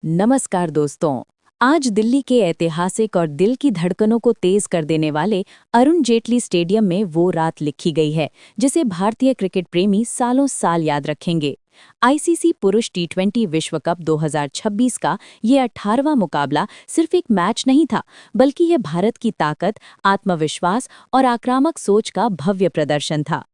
नमस्कार दोस्तों। आज दिल्ली के ऐतिहासिक और दिल की धड़कनों को तेज कर देने वाले अरुण जेटली स्टेडियम में वो रात लिखी गई है जिसे भारतीय क्रिकेट प्रेमी सालों साल याद रखेंगे। आईसीसी पुरुष टी20 विश्व कप 2026 का ये 18वां मुकाबला सिर्फ एक मैच नहीं था, बल्कि यह भारत की ताकत, आत्मविश्वास और आक्रामक सोच का भव्य प्रदर्शन था।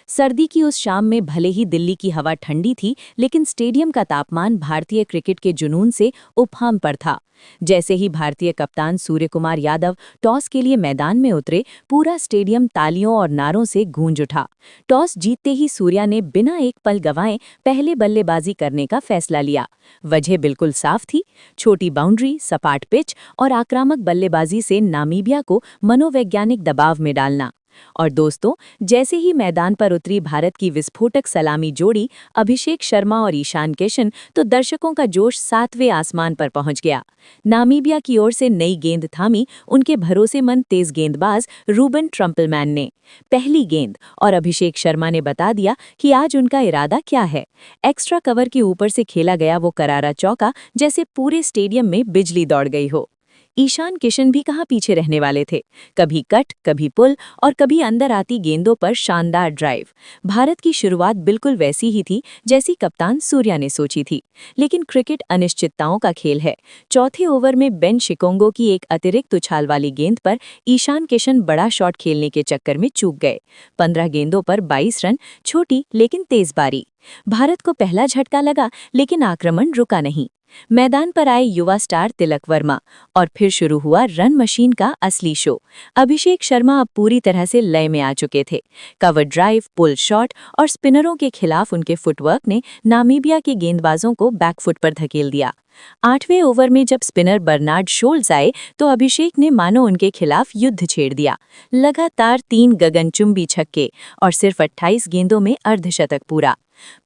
सर्दी की उस शाम में भले ही दिल्ली की हवा ठंडी थी, लेकिन स्टेडियम का तापमान भारतीय क्रिकेट के जुनून से उफान पर था। जैसे ही भारतीय कप्तान सूर्य कुमार यादव टॉस के लिए मैदान में उतरे, पूरा स्टेडियम तालियों और नारों से गूंज उठा। टॉस जीतते ही सूर्या ने बिना एक पल गंवाए पहले बल्लेबाजी करने का फैसला लिया। वजह बिल्कुल साफ थी, छोटी बाउंड्री, सपाट पिच और आक्रामक बल्लेबाजी से नामीबिया को मनोवैज्ञानिक दबाव में डालना। और दोस्तों, जैसे ही मैदान पर उतरी भारत की विस्फोटक सलामी जोड़ी अभिषेक शर्मा और ईशान किशन, तो दर्शकों का जोश 7वें आसमान पर पहुंच गया। नामीबिया की ओर से नई गेंद थामी उनके भरोसेमंद तेज गेंदबाज रूबन ट्रम्पलमैन ने। पहली गेंद और अभिषेक शर्मा ने बता दिया कि आज उनका इरादा क्या है। एक्स्ट्रा कवर के ऊपर से खेला गया वो करारा चौका जैसे पूरे स्टेडियम में बिजली दौड़ गई हो। ईशान किशन भी कहाँ पीछे रहने वाले थे। कभी कट, कभी पुल और कभी अंदर आती गेंदों पर शानदार ड्राइव। भारत की शुरुआत बिल्कुल वैसी ही थी जैसी कप्तान सूर्या ने सोची थी। लेकिन क्रिकेट अनिश्चितताओं का खेल है। चौथे ओवर में बेन शिकोंगो की एक अतिरिक्त उछाल वाली गेंद पर ईशान किशन बड़ा शॉट खेलने के चक्कर में चूक गए। 15 गेंदों पर 22 रन, छोटी लेकिन तेज पारी। भारत को पहला झटका लगा, लेकिन आक्रमण रुका नहीं। मैदान पर आए युवा स्टार तिलक वर्मा और फिर शुरू हुआ रन मशीन का असली शो। अभिषेक शर्मा अब पूरी तरह से लय में आ चुके थे। कवर ड्राइव, पुल शॉट और स्पिनरों के खिलाफ उनके फुटवर्क ने नामीबिया के गेंदबाजों को बैकफुट पर धकेल दिया। 8वें ओवर में जब स्पिनर बर्नार्ड शोल्स आए, तो अभिषेक ने मानो उनके खिलाफ युद्ध छेड़ दिया। लगातार 3 गगनचुंबी छक्के और सिर्फ 28 गेंदों में अर्धशतक पूरा।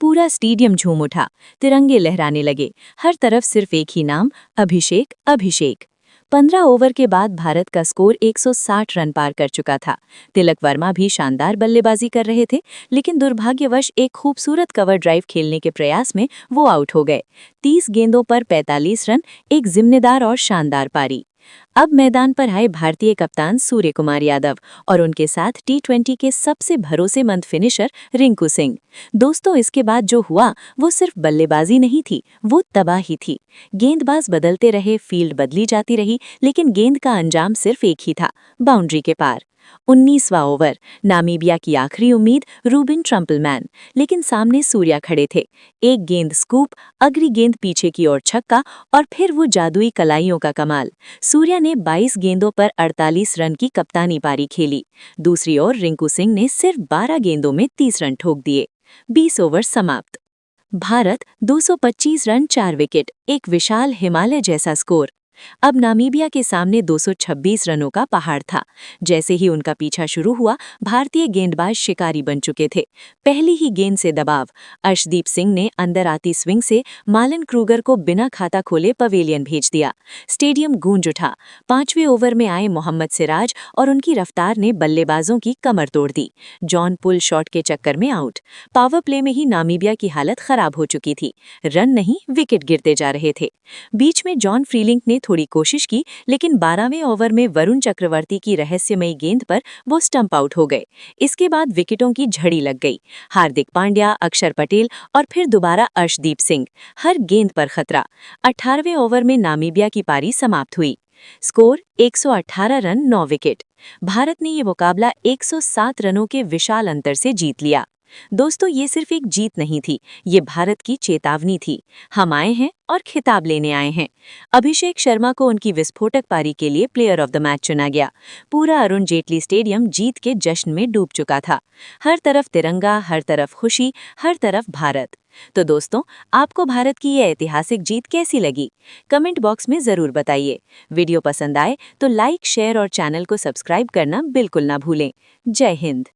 पूरा स्टेडियम झूम उठा, तिरंगे लहराने लगे। हर तरफ सिर्फ एक ही नाम, अभिषेक, अभिषेक। 15 ओवर के बाद भारत का स्कोर 160 रन पार कर चुका था। तिलक वर्मा भी शानदार बल्लेबाजी कर रहे थे, लेकिन दुर्भाग्यवश एक खूबसूरत कवर ड्राइव खेलने के प्रयास में वो आउट हो गए। 30 गेंदों पर 45 रन, एक जिम्मेदार और शानदार पारी। अब मैदान पर आए भारतीय कप्तान सूर्य कुमार यादव और उनके साथ टी20 के सबसे भरोसेमंद फिनिशर रिंकू सिंह। दोस्तों, इसके बाद जो हुआ वो सिर्फ बल्लेबाजी नहीं थी, वो तबाही थी। गेंदबाज बदलते रहे, फील्ड बदली जाती रही, लेकिन गेंद का अंजाम सिर्फ एक ही था, बाउंड्री के पार। 19वां ओवर, नामीबिया की आखिरी उम्मीद रूबिन ट्रम्पलमैन, लेकिन सामने सूर्या खड़े थे। एक गेंद स्कूप, अगली गेंद पीछे की ओर छक्का और फिर वो जादुई कलाइयों का कमाल। सूर्या ने 22 गेंदों पर 48 रन की कप्तानी पारी खेली। दूसरी ओर रिंकू सिंह ने सिर्फ 12 गेंदों में 30 रन ठोक दिए। 20 ओवर समाप्त। भारत 225 रन, 4 विकेट, एक विशाल हिमालय जैसा स्कोर। अब नामीबिया के सामने 226 रनों का पहाड़ था। जैसे ही उनका पीछा शुरू हुआ, भारतीय गेंदबाज शिकारी बन चुके थे। पहली ही गेंद से दबाव। अर्शदीप सिंह ने अंदर आती स्विंग से मालन क्रूगर को बिना खाता खोले पवेलियन भेज दिया। स्टेडियम गूंज उठा। 5वें ओवर में आए मोहम्मद सिराज और उनकी रफ्तार ने बल्लेबाजों की कमर तोड़ दी। जॉन पुल शॉट के चक्कर में आउट। पावर प्ले में ही नामीबिया की हालत खराब हो चुकी थी। रन नहीं, विकेट गिरते जा रहे थे। बीच में जॉन फ्रीलिंग ने थोड़ी कोशिश की, लेकिन 12वें ओवर में वरुण चक्रवर्ती की रहस्यमयी गेंद पर वो स्टंप आउट हो गए। इसके बाद विकेटों की झड़ी लग गई। हार्दिक पांड्या, अक्षर पटेल और फिर दोबारा अर्शदीप सिंह, हर गेंद पर खतरा। 18वें ओवर में नामीबिया की पारी समाप्त हुई। Score 118 run, 9 wicket. भारत ने ये मुकाबला 107 रनों के विशाल अंतर से जीत लिया। दोस्तों, ये सिर्फ एक जीत नहीं थी, ये भारत की चेतावनी थी। हम आए हैं और खिताब लेने आए हैं। अभिषेक शर्मा को उनकी विस्फोटक पारी के लिए प्लेयर ऑफ द मैच चुना गया। पूरा अरुण जेटली स्टेडियम जीत के जश्न में डूब चुका था। हर तरफ तिरंगा, हर तरफ खुशी, हर तरफ भारत। तो दोस्तों, आपको भारत की ये ऐतिहासिक जीत कैसी लगी? कमेंट बॉक्स में ज़रूर बताइए। वीडियो पसंद आए तो लाइक, शेयर और चैनल को सब्सक्राइब करना बिल्कुल ना भूलें। जय हिंद।